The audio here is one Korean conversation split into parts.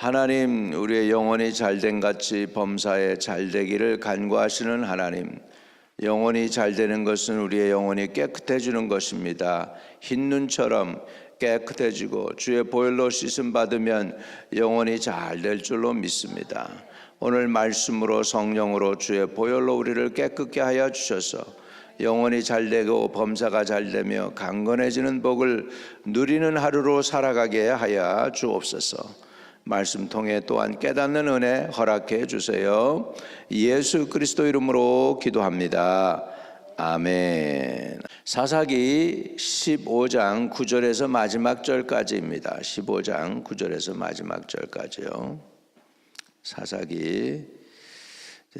하나님, 우리의 영혼이 잘된 같이 범사에 잘되기를 간구하시는 하나님, 영혼이 잘되는 것은 우리의 영혼이 깨끗해지는 것입니다. 흰 눈처럼 깨끗해지고 주의 보혈로 씻음 받으면 영혼이 잘될 줄로 믿습니다. 오늘 말씀으로 성령으로 주의 보혈로 우리를 깨끗게 하여 주셔서 영혼이 잘되고 범사가 잘되며 강건해지는 복을 누리는 하루로 살아가게 하여 주옵소서. 말씀 통해 또한 깨닫는 은혜 허락해 주세요. 예수 그리스도 이름으로 기도합니다. 아멘. 사사기 15장 9절에서 마지막 절까지입니다. 15장 9절에서 마지막 절까지요. 사사기,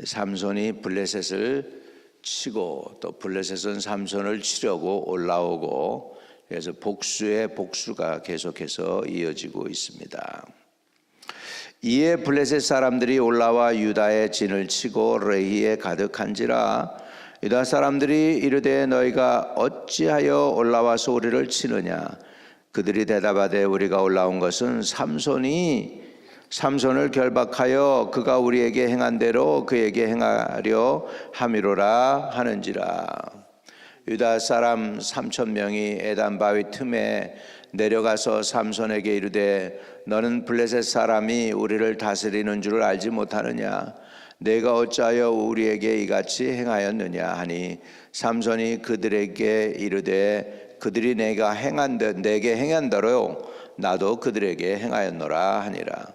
삼손이 블레셋을 치고 또 블레셋은 삼손을 치려고 올라오고, 그래서 복수의 복수가 계속해서 이어지고 있습니다. 이에 블레셋 사람들이 올라와 유다의 진을 치고 레히에 가득한지라. 유다 사람들이 이르되 너희가 어찌하여 올라와서 우리를 치느냐. 그들이 대답하되 우리가 올라온 것은 삼손을 결박하여 그가 우리에게 행한 대로 그에게 행하려 함이로라 하는지라. 유다 사람 3,000명이 에단 바위 틈에 내려가서 삼손에게 이르되 너는 블레셋 사람이 우리를 다스리는 줄을 알지 못하느냐. 내가 어찌하여 우리에게 이같이 행하였느냐 하니, 삼손이 그들에게 이르되 그들이 내게 행한 대로 나도 그들에게 행하였노라 하니라.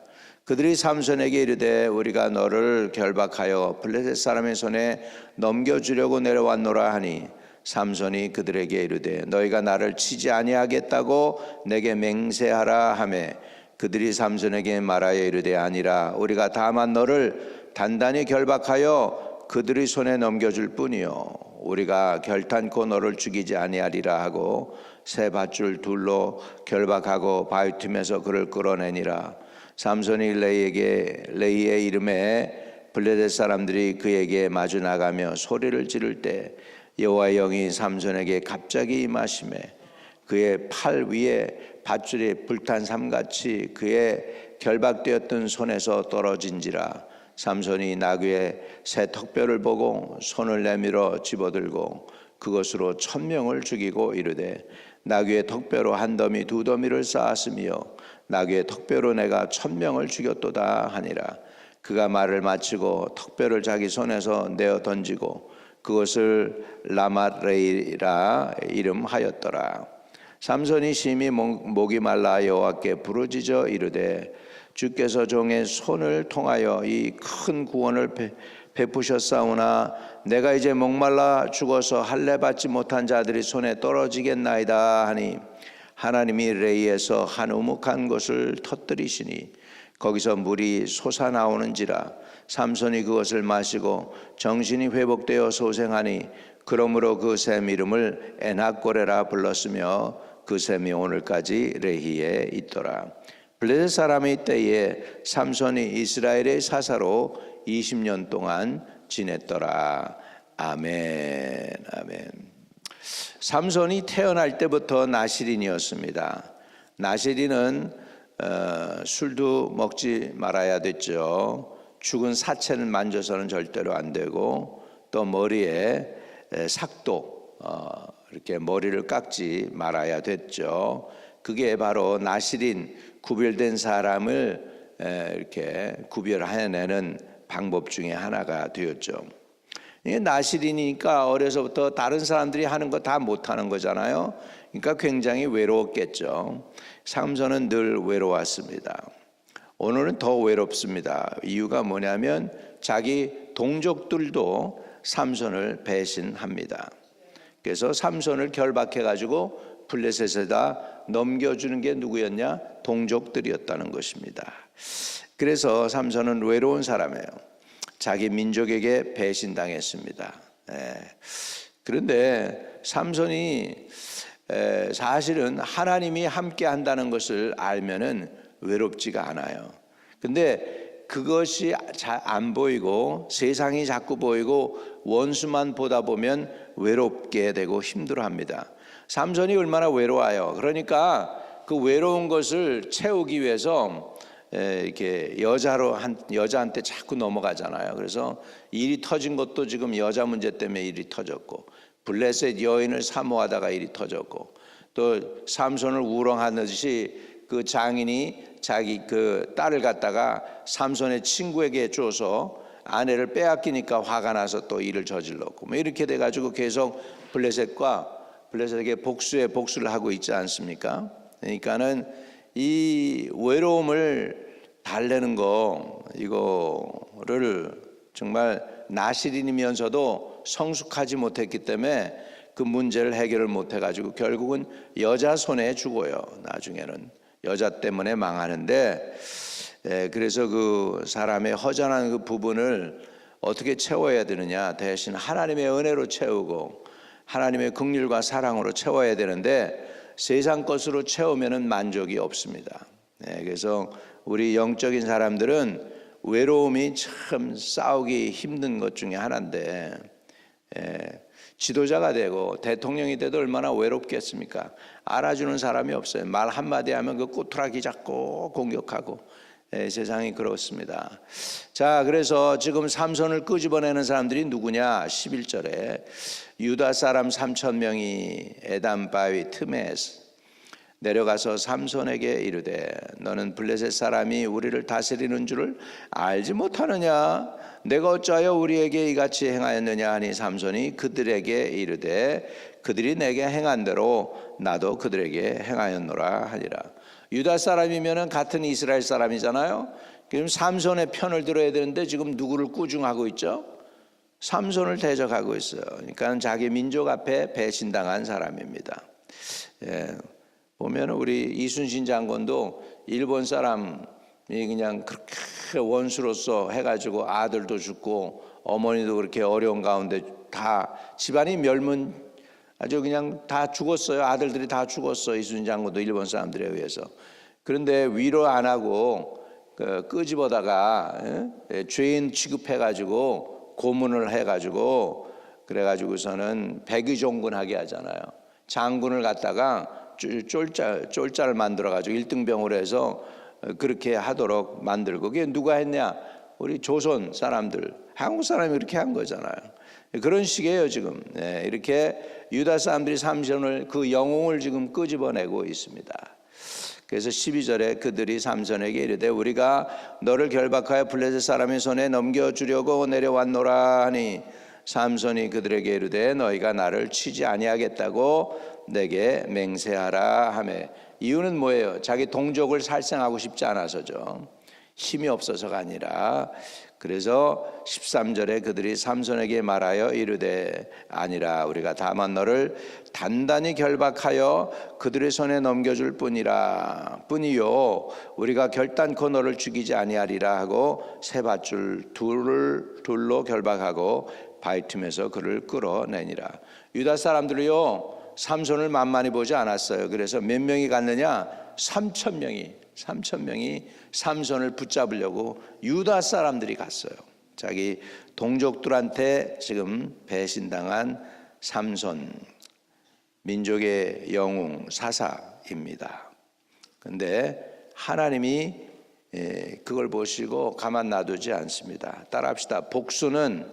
그들이 삼손에게 이르되 우리가 너를 결박하여 블레셋 사람의 손에 넘겨주려고 내려왔노라 하니, 삼손이 그들에게 이르되 너희가 나를 치지 아니하겠다고 내게 맹세하라 하매, 그들이 삼손에게 말하여 이르되 아니라 우리가 다만 너를 단단히 결박하여 그들의 손에 넘겨줄 뿐이요 우리가 결탄코 너를 죽이지 아니하리라 하고 새 밧줄 둘로 결박하고 바위 틈에서 그를 끌어내니라. 삼손이 레히의 이름에 블레셋 사람들이 그에게 마주 나가며 소리를 지를 때 여호와의 영이 삼손에게 갑자기 임하시매 그의 팔 위에 밧줄이 불탄 삼같이 그의 결박되었던 손에서 떨어진지라. 삼손이 나귀의 새 턱뼈를 보고 손을 내밀어 집어들고 그것으로 1,000명을 죽이고 이르되 나귀의 턱뼈로 한 더미 두 더미를 쌓았으며 나귀의 턱뼈로 내가 1,000명을 죽였도다 하니라. 그가 말을 마치고 턱뼈를 자기 손에서 내어 던지고 그것을 라맛레이라 이름하였더라. 삼손이 심히 목이 말라 여호와께 부르짖어 이르되 주께서 종의 손을 통하여 이 큰 구원을 베푸셨사오나 내가 이제 목말라 죽어서 할례 받지 못한 자들이 손에 떨어지겠나이다 하니, 하나님이 레이에서 한 우묵한 곳을 터뜨리시니 거기서 물이 솟아나오는지라. 삼손이 그것을 마시고 정신이 회복되어 소생하니 그러므로 그 샘 이름을 에낙고레라 불렀으며 그 샘이 오늘까지 레히에 있더라. 블레셋 사람의 때에 삼손이 이스라엘의 사사로 20년 동안 지냈더라. 아멘. 아멘. 삼손이 태어날 때부터 나실인이었습니다. 나실인은 술도 먹지 말아야 됐죠. 죽은 사체는 만져서는 절대로 안 되고, 또 머리에 삭도 이렇게 머리를 깎지 말아야 됐죠. 그게 바로 나실인, 구별된 사람을 이렇게 구별해내는 방법 중에 하나가 되었죠. 이게 나실이니까 어려서부터 다른 사람들이 하는 거 다 못하는 거잖아요. 그러니까 굉장히 외로웠겠죠. 삼손은 늘 외로웠습니다. 오늘은 더 외롭습니다. 이유가 뭐냐면 자기 동족들도 삼손을 배신합니다. 그래서 삼손을 결박해가지고 블레셋에다 넘겨주는 게 누구였냐? 동족들이었다는 것입니다. 그래서 삼손은 외로운 사람이에요. 자기 민족에게 배신당했습니다. 그런데 삼손이 사실은 하나님이 함께 한다는 것을 알면은 외롭지가 않아요. 근데 그것이 잘 안 보이고 세상이 자꾸 보이고 원수만 보다 보면 외롭게 되고 힘들어합니다. 삼손이 얼마나 외로워요. 그러니까 그 외로운 것을 채우기 위해서 이렇게 여자한테 자꾸 넘어가잖아요. 그래서 일이 터진 것도 지금 여자 문제 때문에 일이 터졌고, 블레셋 여인을 사모하다가 일이 터졌고, 또 삼손을 우롱하듯이 그 장인이 자기 그 딸을 갖다가 삼손의 친구에게 줘서 아내를 빼앗기니까 화가 나서 또 일을 저질렀고, 뭐 이렇게 돼가지고 계속 블레셋에게 복수를 하고 있지 않습니까? 그러니까는 이 외로움을 달래는 거, 이거를 정말 나시린이면서도 성숙하지 못했기 때문에 그 문제를 해결을 못해가지고 결국은 여자 손에 죽어요. 나중에는 여자 때문에 망하는데, 그래서 그 사람의 허전한 그 부분을 어떻게 채워야 되느냐, 대신 하나님의 은혜로 채우고 하나님의 긍휼과 사랑으로 채워야 되는데, 세상 것으로 채우면은 만족이 없습니다. 그래서 우리 영적인 사람들은 외로움이 참 싸우기 힘든 것 중에 하나인데, 지도자가 되고 대통령이 돼도 얼마나 외롭겠습니까? 알아주는 사람이 없어요. 말 한마디 하면 그 꼬투라기 잡고 공격하고, 세상이 그렇습니다. 자, 그래서 지금 삼손을 끄집어내는 사람들이 누구냐? 11절에 유다 사람 3,000명이 에담 바위 틈에서 내려가서 삼손에게 이르되 너는 블레셋 사람이 우리를 다스리는 줄을 알지 못하느냐? 내가 어찌하여 우리에게 이같이 행하였느냐 하니 삼손이 그들에게 이르되 그들이 내게 행한 대로 나도 그들에게 행하였노라 하니라. 유다 사람이면은 같은 이스라엘 사람이잖아요. 그럼 삼손의 편을 들어야 되는데 지금 누구를 꾸중하고 있죠? 삼손을 대적하고 있어요. 그러니까 자기 민족 앞에 배신당한 사람입니다. 보면 우리 이순신 장군도 일본 사람이 그냥 그렇게 원수로서 해가지고 아들도 죽고 어머니도 그렇게 어려운 가운데 다 집안이 멸문, 아주 그냥 다 죽었어요. 아들들이 다 죽었어. 이순신 장군도 일본 사람들에 의해서. 그런데 위로 안 하고 끄집어다가 죄인 취급해가지고 고문을 해가지고 그래가지고서는 백의종군하게 하잖아요. 장군을 갖다가 쫄자를 만들어가지고 1등병으로 해서 그렇게 하도록 만들고, 그게 누가 했냐? 우리 조선 사람들, 한국 사람이 그렇게 한 거잖아요. 그런 식이에요 지금. 이렇게 유다 사람들이 삼손을, 그 영웅을 지금 끄집어내고 있습니다. 그래서 12절에 그들이 삼손에게 이르되 우리가 너를 결박하여 블레셋 사람의 손에 넘겨주려고 내려왔노라 하니 삼손이 그들에게 이르되 너희가 나를 치지 아니하겠다고 내게 맹세하라 하매, 이유는 뭐예요? 자기 동족을 살생하고 싶지 않아서죠. 힘이 없어서가 아니라. 그래서 13절에 그들이 삼손에게 말하여 이르되 아니라 우리가 다만 너를 단단히 결박하여 그들의 손에 넘겨줄 뿐이요 우리가 결단코 너를 죽이지 아니하리라 하고 세 밧줄 둘로 결박하고 바위 틈에서 그를 끌어내니라. 유다 사람들이요 삼손을 만만히 보지 않았어요. 그래서 몇 명이 갔느냐? 3,000명이 삼손을 붙잡으려고 유다 사람들이 갔어요. 자기 동족들한테 지금 배신당한 삼손, 민족의 영웅 사사입니다. 그런데 하나님이 그걸 보시고 가만 놔두지 않습니다. 따라합시다. 복수는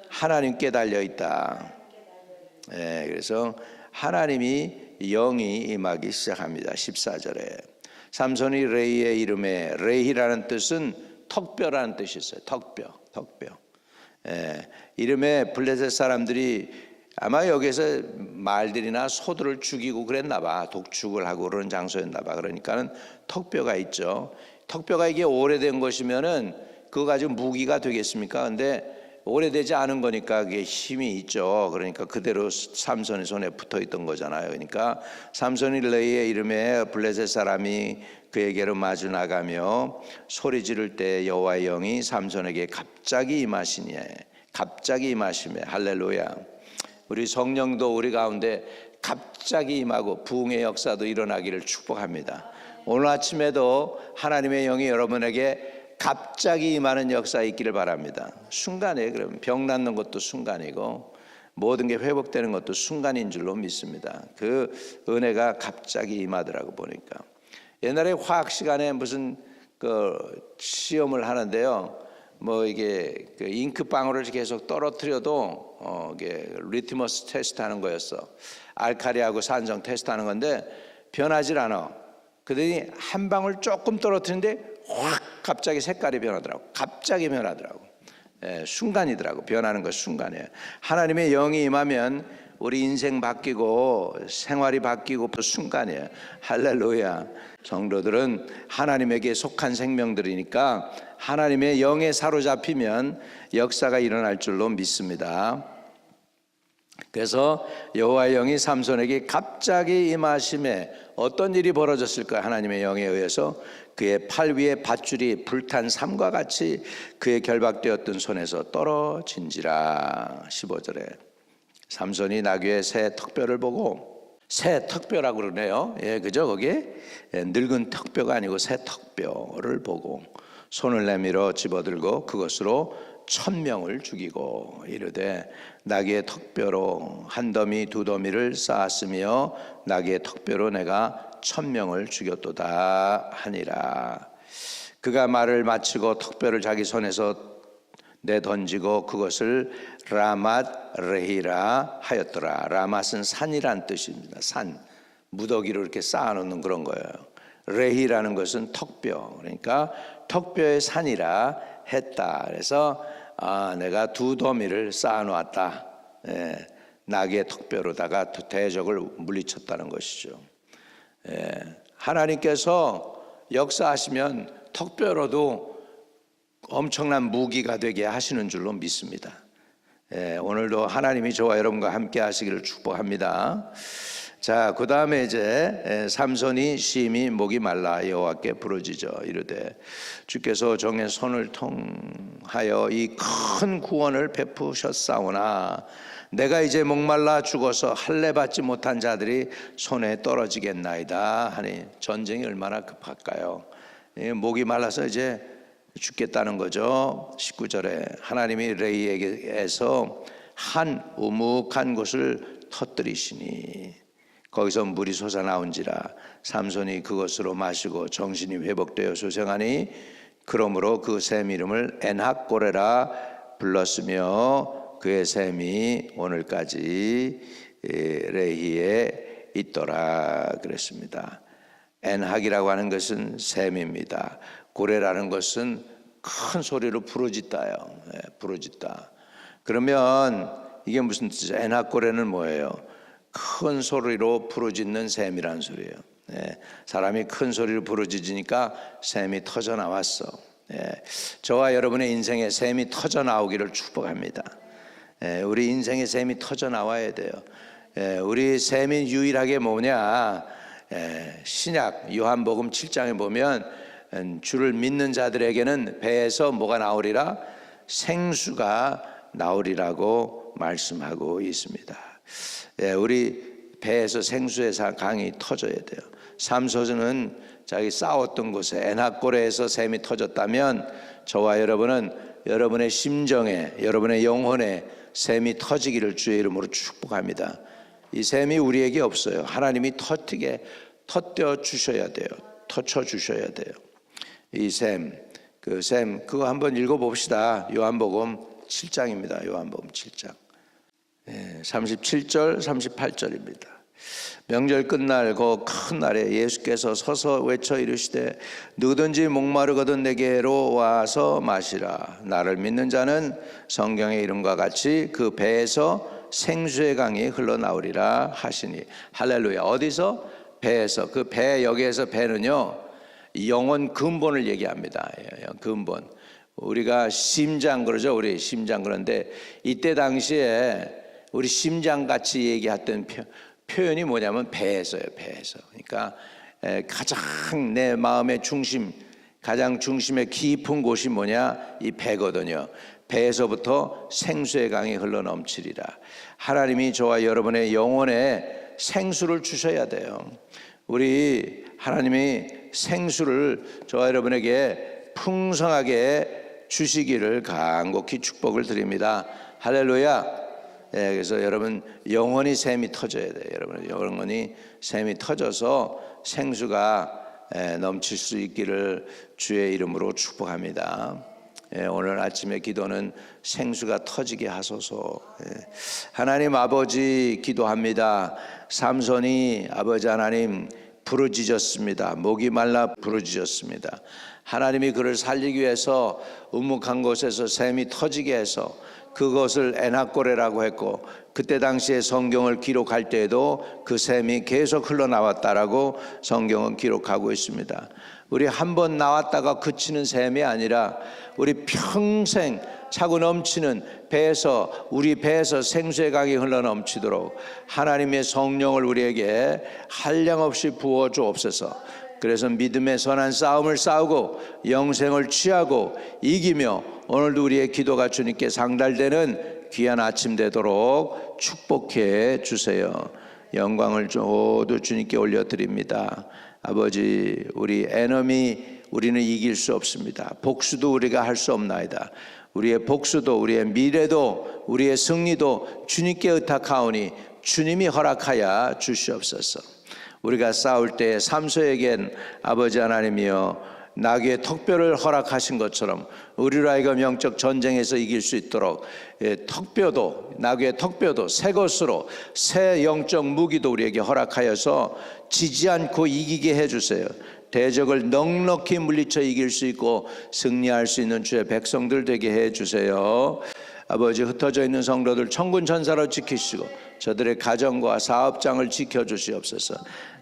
하나님께 달려 있다. 그래서 하나님이 영이 임하기 시작합니다. 14절에 삼손이 레이의 이름에, 레이라는 뜻은 턱뼈라는 뜻이 있어요. 턱뼈. 이름에 블레셋 사람들이 아마 여기서 말들이나 소들을 죽이고 그랬나 봐. 독축을 하고 그런 장소였나 봐. 그러니까는 턱뼈가 있죠. 턱뼈가 이게 오래된 것이면은 그거 가지고 무기가 되겠습니까? 근데 오래되지 않은 거니까 그게 힘이 있죠. 그러니까 그대로 삼손의 손에 붙어 있던 거잖아요. 그러니까 삼손이 레이의 이름에 블레셋 사람이 그에게로 마주 나가며 소리 지를 때 여호와의 영이 삼손에게 갑자기 임하시며 할렐루야. 우리 성령도 우리 가운데 갑자기 임하고 부흥의 역사도 일어나기를 축복합니다. 오늘 아침에도 하나님의 영이 여러분에게 갑자기 임하는 역사 있기를 바랍니다. 순간에, 그럼 병 낫는 것도 순간이고 모든 게 회복되는 것도 순간인 줄로 믿습니다. 그 은혜가 갑자기 임하더라고 보니까. 옛날에 화학 시간에 무슨 그 시험을 하는데요. 뭐 이게 그 잉크 방울을 계속 떨어뜨려도 이게 리트머스 테스트 하는 거였어. 알카리하고 산성 테스트 하는 건데 변하질 않아. 그러더니 한 방울 조금 떨어뜨리는데 확 갑자기 색깔이 변하더라고. 갑자기 변하더라고. 순간이더라고. 변하는 것 순간이에요. 하나님의 영이 임하면 우리 인생 바뀌고 생활이 바뀌고 그 순간이에요. 할렐루야. 성도들은 하나님에게 속한 생명들이니까 하나님의 영에 사로잡히면 역사가 일어날 줄로 믿습니다. 그래서 여호와의 영이 삼손에게 갑자기 임하심에 어떤 일이 벌어졌을까? 하나님의 영에 의해서 그의 팔 위에 밧줄이 불탄 삼과 같이 그의 결박되었던 손에서 떨어진지라. 15절에 삼손이 나귀의 새 턱뼈를 보고, 새 턱뼈라고 그러네요. 그죠? 거기에 늙은 턱뼈가 아니고 새 턱뼈를 보고 손을 내밀어 집어들고 그것으로 1000명을 죽이고 이르되 나귀의 턱뼈로 한 더미 두 더미를 쌓았으며 나귀의 턱뼈로 내가 1000명을 죽였도다 하니라. 그가 말을 마치고 턱뼈를 자기 손에서 내던지고 그것을 라맛 레히라 하였더라. 라맛은 산이란 뜻입니다. 산, 무더기로 이렇게 쌓아놓는 그런 거예요. 레히라는 것은 턱뼈, 그러니까 턱뼈의 산이라 했다. 그래서 내가 두 더미를 쌓아놓았다. 나귀의 턱뼈로다가 대적을 물리쳤다는 것이죠. 하나님께서 역사하시면 턱뼈로도 엄청난 무기가 되게 하시는 줄로 믿습니다. 오늘도 하나님이 저와 여러분과 함께 하시기를 축복합니다. 자, 그 다음에 이제 삼손이 심히 목이 말라 여호와께 부르짖어 이르되 주께서 종의 손을 통하여 이 큰 구원을 베푸셨사오나 내가 이제 목말라 죽어서 할례 받지 못한 자들이 손에 떨어지겠나이다 하니 전쟁이 얼마나 급할까요? 목이 말라서 이제 죽겠다는 거죠. 19절에 하나님이 레이에게서 한 우묵한 곳을 터뜨리시니 거기서 물이 솟아나온지라 삼손이 그것으로 마시고 정신이 회복되어 소생하니 그러므로 그 샘 이름을 엔학고레라 불렀으며 그의 샘이 오늘까지 레히에 있더라 그랬습니다. 엔학이라고 하는 것은 샘입니다. 고래라는 것은 큰 소리로 부르짖다요. 부르짖다. 그러면 이게 무슨 뜻이죠? 엔학고래는 뭐예요? 큰 소리로 부르짖는 샘이라는 소리예요. 사람이 큰 소리로 부르짖으니까 샘이 터져 나왔어. 저와 여러분의 인생에 샘이 터져 나오기를 축복합니다. 우리 인생에 샘이 터져 나와야 돼요. 우리 샘이 유일하게 뭐냐? 신약 요한복음 7장에 보면 주를 믿는 자들에게는 배에서 뭐가 나오리라? 생수가 나오리라고 말씀하고 있습니다. 우리 배에서 생수의 강이 터져야 돼요. 삼손은 자기 싸웠던 곳에 엔학고레에서 샘이 터졌다면 저와 여러분은 여러분의 심정에, 여러분의 영혼에 샘이 터지기를 주의 이름으로 축복합니다. 이 샘이 우리에게 없어요. 하나님이 터뜨려 주셔야 돼요. 터쳐 주셔야 돼요. 이 샘, 그거 한번 읽어봅시다. 요한복음 7장입니다. 요한복음 7장 37절 38절입니다. 명절 끝날 그 큰 날에 예수께서 서서 외쳐 이르시되 누구든지 목마르거든 내게로 와서 마시라. 나를 믿는 자는 성경의 이름과 같이 그 배에서 생수의 강이 흘러나오리라 하시니. 할렐루야. 어디서? 배에서. 그 배, 여기에서 배는요 영혼 근본을 얘기합니다. 근본. 우리가 심장 그러죠. 우리 심장. 그런데 이때 당시에 우리 심장같이 얘기했던 표현이 뭐냐면 배에서요. 배에서. 그러니까 가장 내 마음의 중심, 가장 중심의 깊은 곳이 뭐냐? 이 배거든요. 배에서부터 생수의 강이 흘러넘치리라. 하나님이 저와 여러분의 영혼에 생수를 주셔야 돼요. 우리 하나님이 생수를 저와 여러분에게 풍성하게 주시기를 간곡히 축복을 드립니다. 할렐루야. 그래서 여러분 영원히 샘이 터져야 돼요. 여러분 영원히 샘이 터져서 생수가 넘칠 수 있기를 주의 이름으로 축복합니다. 오늘 아침의 기도는 생수가 터지게 하소서. 하나님 아버지 기도합니다. 삼손이 아버지 하나님 부르짖었습니다. 목이 말라 부르짖었습니다. 하나님이 그를 살리기 위해서 우묵한 곳에서 샘이 터지게 해서 그것을 에낙고레라고 했고, 그때 당시에 성경을 기록할 때에도 그 샘이 계속 흘러나왔다라고 성경은 기록하고 있습니다. 우리 한 번 나왔다가 그치는 샘이 아니라 우리 평생 차고 넘치는 배에서, 우리 배에서 생수의 강이 흘러넘치도록 하나님의 성령을 우리에게 한량없이 부어 주옵소서. 그래서 믿음의 선한 싸움을 싸우고 영생을 취하고 이기며 오늘도 우리의 기도가 주님께 상달되는 귀한 아침 되도록 축복해 주세요. 영광을 모두 주님께 올려드립니다. 아버지, 우리 에너미 우리는 이길 수 없습니다. 복수도 우리가 할 수 없나이다. 우리의 복수도, 우리의 미래도, 우리의 승리도 주님께 의탁하오니 주님이 허락하여 주시옵소서. 우리가 싸울 때 삼손에겐 아버지 하나님이여 나귀의 턱뼈를 허락하신 것처럼 우리로 하여금 영적 전쟁에서 이길 수 있도록 턱뼈도, 나귀의 턱뼈도 새 것으로, 새 영적 무기도 우리에게 허락하여서 지지 않고 이기게 해주세요. 대적을 넉넉히 물리쳐 이길 수 있고 승리할 수 있는 주의 백성들 되게 해주세요. 아버지, 흩어져 있는 성도들 천군 천사로 지키시고 저들의 가정과 사업장을 지켜주시옵소서.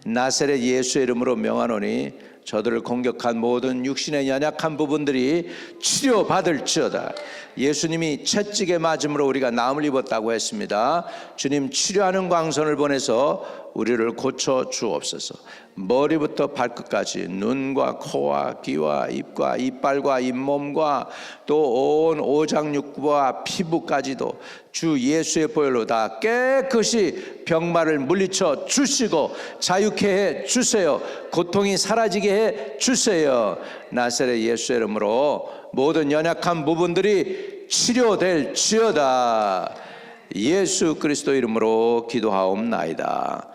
나사렛 예수의 이름으로 명하노니 저들을 공격한 모든 육신의 연약한 부분들이 치료받을지어다. 예수님이 채찍에 맞음으로 우리가 나음을 입었다고 했습니다. 주님, 치료하는 광선을 보내서 우리를 고쳐 주옵소서. 머리부터 발끝까지, 눈과 코와 귀와 입과 이빨과 잇몸과 또 온 오장육부와 피부까지도 주 예수의 보혈로 다 깨끗이 병마를 물리쳐 주시고 자유케 해 주세요. 고통이 사라지게 해 주세요. 나사렛 예수의 이름으로 모든 연약한 부분들이 치료될지어다. 예수 그리스도 이름으로 기도하옵나이다.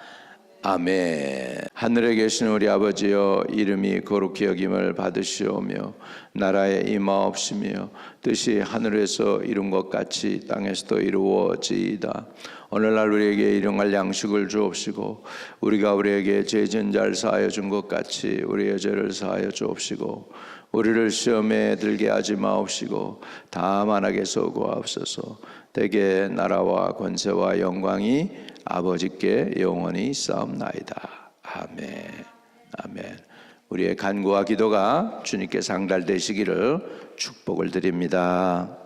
아멘. 하늘에 계신 우리 아버지여, 이름이 거룩히 여김을 받으시오며 나라에 임하옵시며 뜻이 하늘에서 이룬 것 같이 땅에서도 이루어지이다. 오늘날 우리에게 일용할 양식을 주옵시고 우리가 우리에게 죄 지은 자를 사하여 준 것 같이 우리의 죄를 사하여 주옵시고 우리를 시험에 들게 하지 마옵시고 다만 악에서 구하옵소서. 대개 나라와 권세와 영광이 아버지께 영원히 싸움나이다. 아멘. 아멘. 우리의 간구와 기도가 주님께 상달되시기를 축복을 드립니다.